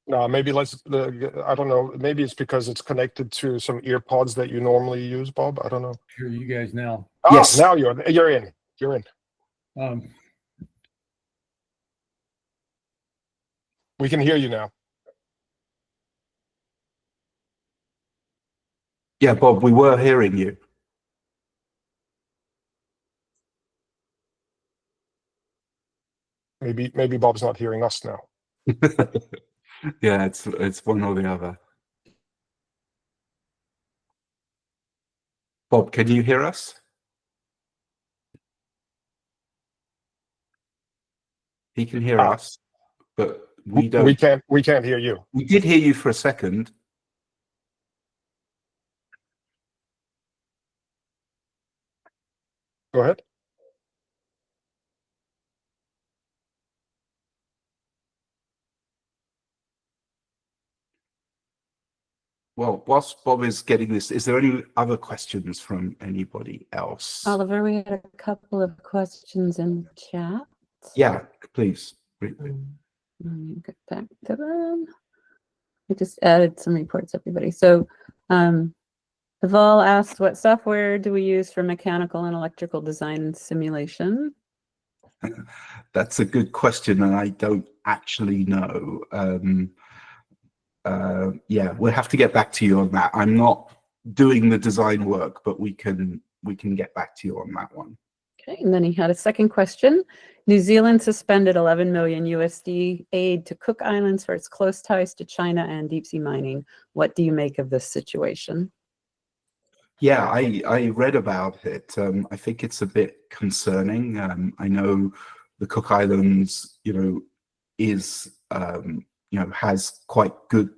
No, maybe I don't know, maybe it's because it's connected to some ear pods that you normally use, Bob. I don't know. Hear you guys now. Ah, Yes. now you're in. You're in. We can hear you now. Yeah, Bob, we were hearing you. Maybe Bob's not hearing us now. Yeah, it's one or the other. Bob, can you hear us? He can hear us, but we don't. We can't hear you. We did hear you for a second. Go ahead. Well, whilst Bob is getting this, is there any other questions from anybody else? Oliver, we had a couple of questions in the chat. Yeah, please. Let me get back to them. I just added some reports, everybody. So Val asked, what software do we use for mechanical and electrical design and simulation? That's a good question, and I don't actually know. Yeah, we'll have to get back to you on that. I'm not doing the design work, but we can get back to you on that one. Okay, and then he had a second question. New Zealand suspended 11 million USD aid to Cook Islands for its close ties to China and deep sea mining. What do you make of this situation? Yeah, I read about it. I think it's a bit concerning. I know the Cook Islands, is has quite good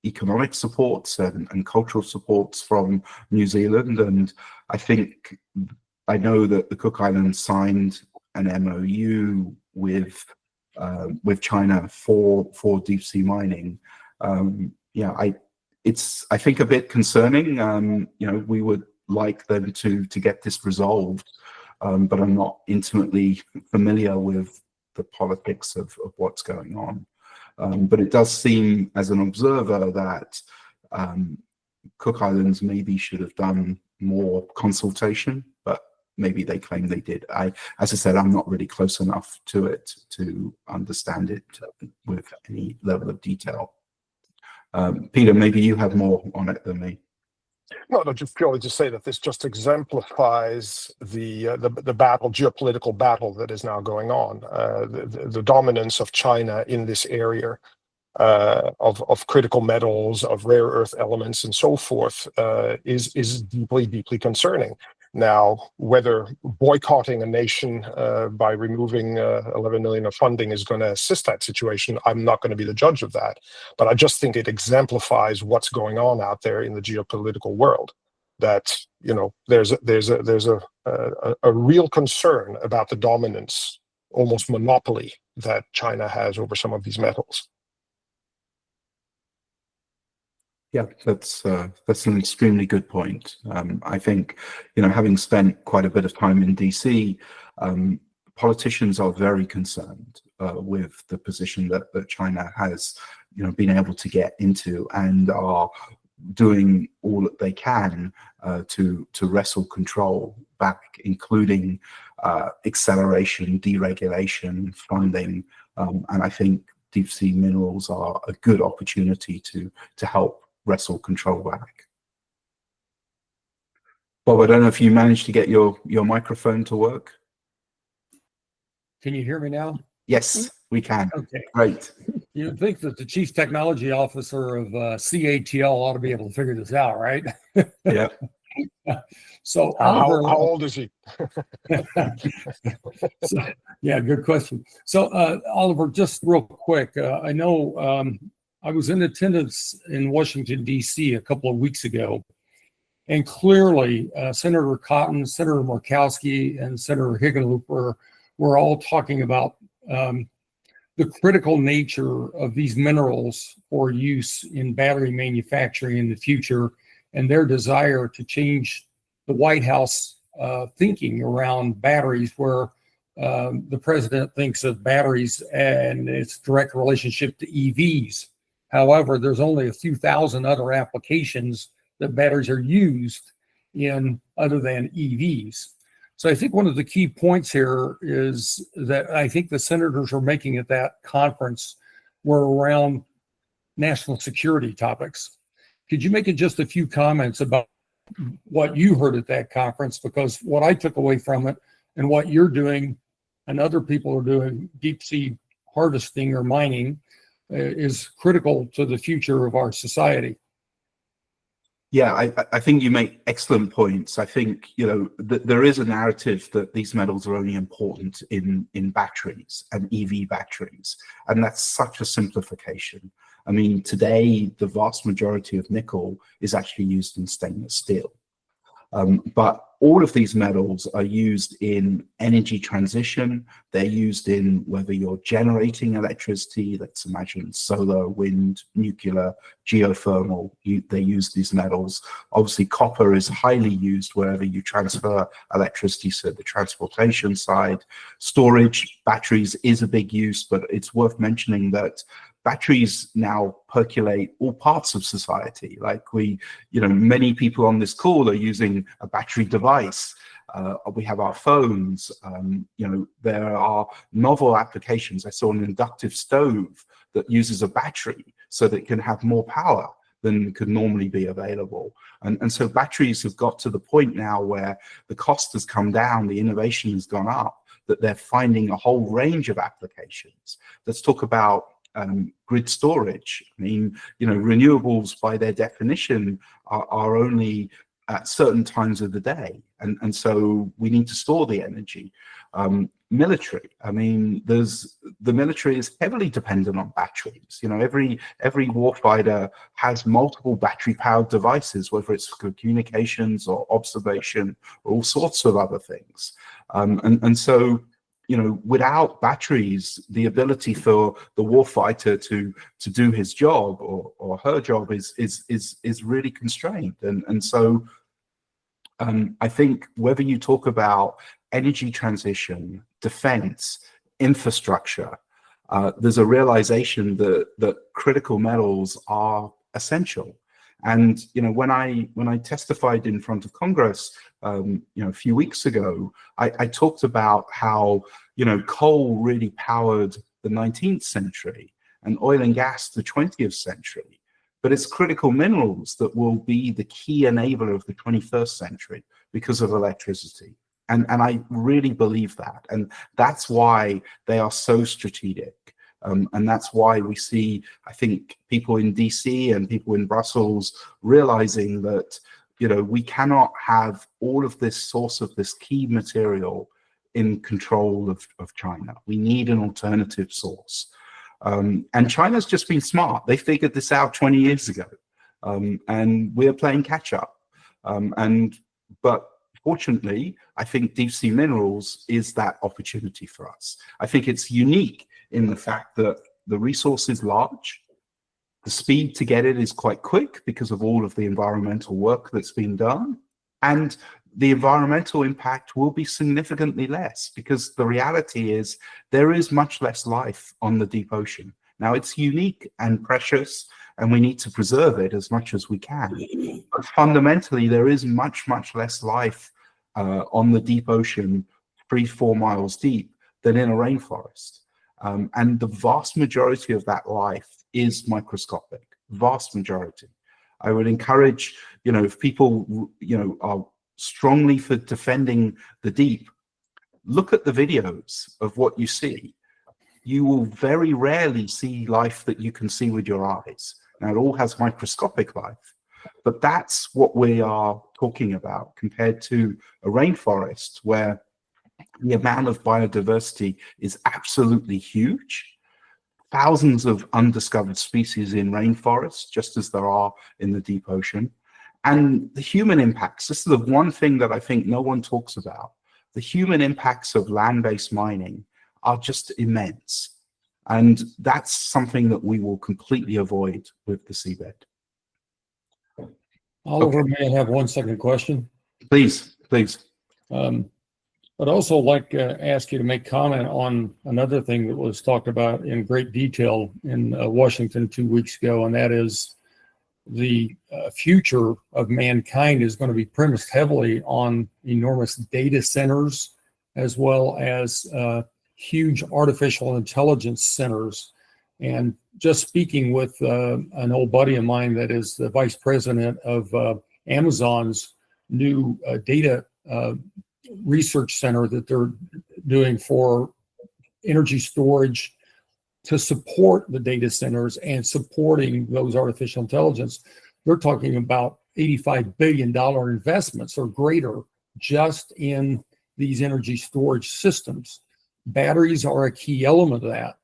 economic supports and cultural supports from New Zealand, and I know that the Cook Islands signed an MOU with China for deep sea mining. It's I think a bit concerning. We would like them to get this resolved, but I'm not intimately familiar with the politics of what's going on. But it does seem, as an observer, that Cook Islands maybe should have done more consultation, but maybe they claim they did. As I said, I'm not really close enough to it to understand it with any level of detail. Peter, maybe you have more on it than me. No, just purely to say that this just exemplifies the geopolitical battle that is now going on, the dominance of China in this area of critical metals, of rare earth elements, and so forth, is deeply, deeply concerning. Now, whether boycotting a nation by removing 11 million of funding is going to assist that situation, I'm not going to be the judge of that. But I just think it exemplifies what's going on out there in the geopolitical world. That there's a real concern about the dominance, almost monopoly, that China has over some of these metals. Yeah, that's an extremely good point. I think, having spent quite a bit of time in DC, politicians are very concerned with the position that China has, been able to get into, and are doing all that they can to wrestle control back, including acceleration, deregulation, funding, and I think deep sea minerals are a good opportunity to help wrestle control back. Bob, I don't know if you managed to get your microphone to work. Can you hear me now? Yes, we can. Okay. Great. You'd think that the chief technology officer of CATL ought to be able to figure this out, right? Yeah. So how Oliver, old is he? Yeah, good question. So Oliver, just real quick, I know I was in attendance in Washington, D.C. a couple of weeks ago, and clearly Senator Cotton, Senator Murkowski, and Senator Hickenlooper were all talking about the critical nature of these minerals for use in battery manufacturing in the future, and their desire to change the White House thinking around batteries, where the president thinks of batteries and its direct relationship to EVs. However, there's only a few thousand other applications that batteries are used in other than EVs. So I think one of the key points here is that I think the senators were making at that conference were around national security topics. Could you make just a few comments about what you heard at that conference? Because what I took away from it, and what you're doing and other people are doing, deep sea harvesting or mining, is critical to the future of our society. Yeah, I think you make excellent points. I think, there is a narrative that these metals are only important in batteries and EV batteries, and that's such a simplification. I mean, today, the vast majority of nickel is actually used in stainless steel. But all of these metals are used in energy transition. They're used in whether you're generating electricity, let's imagine solar, wind, nuclear, geothermal, they use these metals. Obviously, copper is highly used wherever you transfer electricity, so the transportation side. Storage, batteries is a big use, but it's worth mentioning that batteries now percolate all parts of society. Like many people on this call are using a battery device. We have our phones. There are novel applications. I saw an inductive stove that uses a battery so that it can have more power than could normally be available. And so batteries have got to the point now where the cost has come down, the innovation has gone up, that they're finding a whole range of applications. Let's talk about grid storage. I mean, renewables by their definition are only at certain times of the day. And so we need to store the energy. Military, I mean, the military is heavily dependent on batteries. Every warfighter has multiple battery-powered devices, whether it's for communications or observation or all sorts of other things. And so, without batteries, the ability for the warfighter to do his job or her job is really constrained. And so I think whether you talk about energy transition, defense, infrastructure, there's a realization that critical metals are essential. And when I testified in front of Congress, a few weeks ago, I talked about how coal really powered the 19th century and oil and gas the 20th century. But it's critical minerals that will be the key enabler of the 21st century because of electricity. And I really believe that. And that's why they are so strategic. And that's why we see, I think, people in DC and people in Brussels realizing that, we cannot have all of this source of this key material in control of China. We need an alternative source. And China's just been smart. They figured this out 20 years ago. And we're playing catch up. But fortunately, I think deep sea minerals is that opportunity for us. I think it's unique in the fact that the resource is large. The speed to get it is quite quick because of all of the environmental work that's been done. And the environmental impact will be significantly less because the reality is there is much less life on the deep ocean. Now, it's unique and precious, and we need to preserve it as much as we can. But fundamentally, there is much, much less life on the deep ocean, 3-4 miles deep, than in a rainforest. And the vast majority of that life is microscopic, vast majority. I would encourage, if people, are strongly for defending the deep, look at the videos of what you see. You will very rarely see life that you can see with your eyes. Now, it all has microscopic life, but that's what we are talking about compared to a rainforest where the amount of biodiversity is absolutely huge. Thousands of undiscovered species in rainforests, just as there are in the deep ocean. And the human impacts, this is the one thing that I think no one talks about. The human impacts of land-based mining are just immense. And that's something that we will completely avoid with the seabed. Oliver, may I have 1 second question? Please, please. I'd also like to ask you to make comment on another thing that was talked about in great detail in Washington 2 weeks ago, and that is the future of mankind is going to be premised heavily on enormous data centers as well as huge artificial intelligence centers. And just speaking with an old buddy of mine that is the vice president of Amazon's new data research center that they're doing for energy storage to support the data centers and supporting those artificial intelligence, they're talking about $85 billion investments or greater just in these energy storage systems. Batteries are a key element of that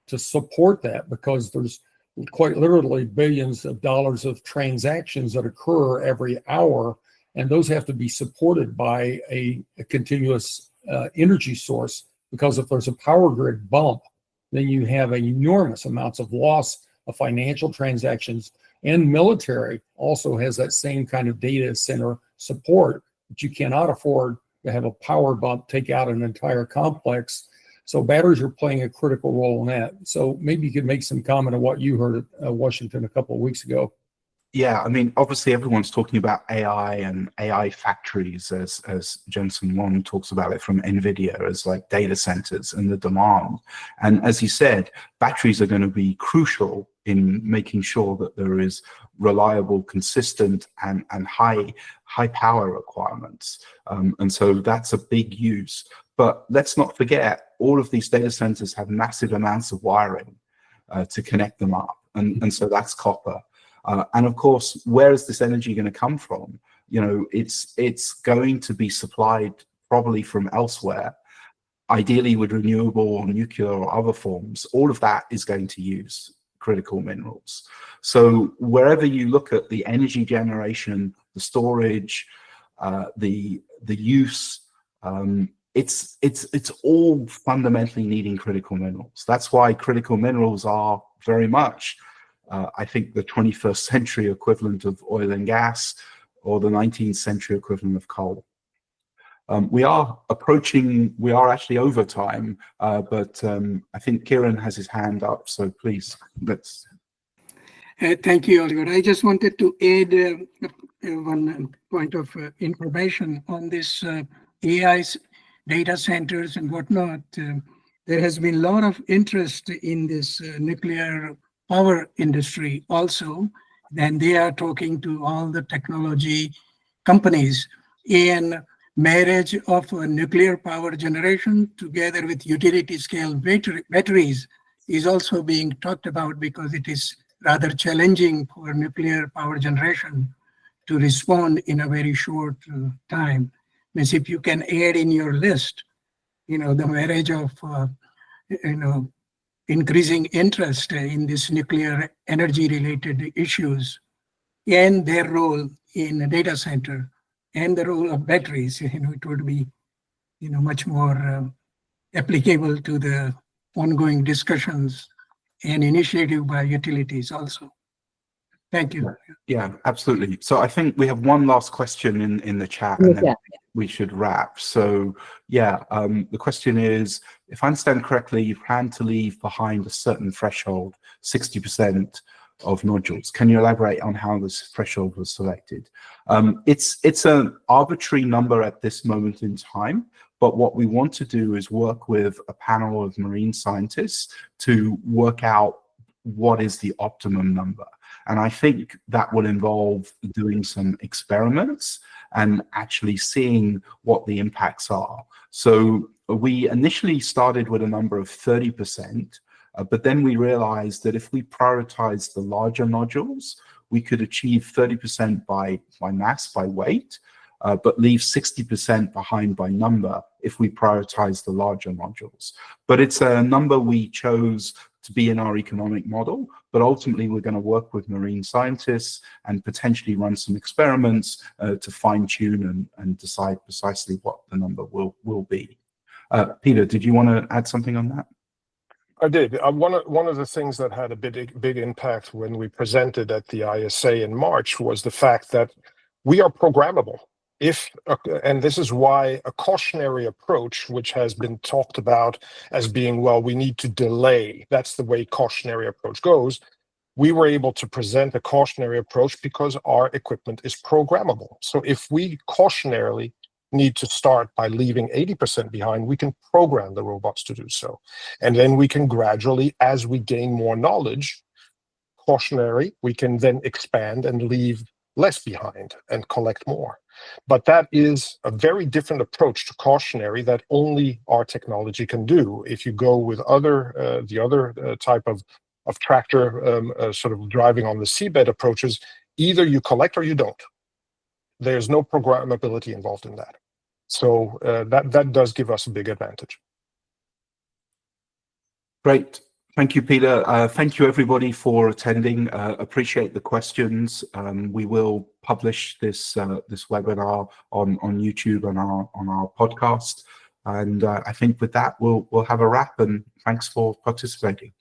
to support that because there's quite literally billions of dollars of transactions that occur every hour, and those have to be supported by a continuous energy source, because if there's a power grid bump, then you have enormous amounts of loss of financial transactions. And military also has that same kind of data center support, but you cannot afford to have a power bump take out an entire complex. So batteries are playing a critical role in that. So maybe you could make some comment on what you heard at Washington a couple of weeks ago. Yeah, I mean, obviously everyone's talking about AI and AI factories as Jensen Huang talks about it from NVIDIA as like data centers and the demand. And as he said, batteries are going to be crucial in making sure that there is reliable, consistent, and high power requirements. And so that's a big use. But let's not forget, all of these data centers have massive amounts of wiring to connect them up. And so that's copper. And of course, where is this energy going to come from? You know, it's going to be supplied probably from elsewhere, ideally with renewable or nuclear or other forms. All of that is going to use critical minerals. So wherever you look at the energy generation, the storage, the use, it's all fundamentally needing critical minerals. That's why critical minerals are very much I think the 21st century equivalent of oil and gas, or the 19th century equivalent of coal. We are actually over time, but I think Kieran has his hand up, so please, let's. Thank you, Oliver. I just wanted to add one point of information on this AI data centers and whatnot. There has been a lot of interest in this nuclear power industry also, and they are talking to all the technology companies in marriage of nuclear power generation together with utility scale batteries is also being talked about, because it is rather challenging for nuclear power generation to respond in a very short time. Means if you can add in your list, the marriage of, increasing interest in this nuclear energy related issues and their role in a data center and the role of batteries, it would be, much more applicable to the ongoing discussions and initiative by utilities also. Thank you. Yeah, absolutely. So I think we have one last question in the chat, and then we should wrap. So yeah, the question is, if I understand correctly, you plan to leave behind a certain threshold, 60% of nodules. Can you elaborate on how this threshold was selected? It's an arbitrary number at this moment in time, but what we want to do is work with a panel of marine scientists to work out what is the optimum number. And I think that will involve doing some experiments and actually seeing what the impacts are. So we initially started with a number of 30%, but then we realized that if we prioritize the larger nodules, we could achieve 30% by mass, by weight, but leave 60% behind by number if we prioritize the larger nodules. But it's a number we chose to be in our economic model, but ultimately we're going to work with marine scientists and potentially run some experiments to fine tune and decide precisely what the number will be. Peter, did you want to add something on that? I did. One of the things that had a big impact when we presented at the ISA in March was the fact that we are programmable. And this is why a cautionary approach, which has been talked about as being, well, we need to delay. That's the way cautionary approach goes. We were able to present a cautionary approach because our equipment is programmable. So if we cautionarily need to start by leaving 80% behind, we can program the robots to do so. And then we can gradually, as we gain more knowledge, cautionary, we can then expand and leave less behind and collect more. But that is a very different approach to cautionary that only our technology can do. If you go with the other type of tractor sort of driving on the seabed approaches, either you collect or you don't. There's no programmability involved in that. So that does give us a big advantage. Great. Thank you, Peter. Thank you, everybody, for attending. Appreciate the questions. We will publish this webinar on YouTube and on our podcast. And I think with that, we'll have a wrap. And thanks for participating.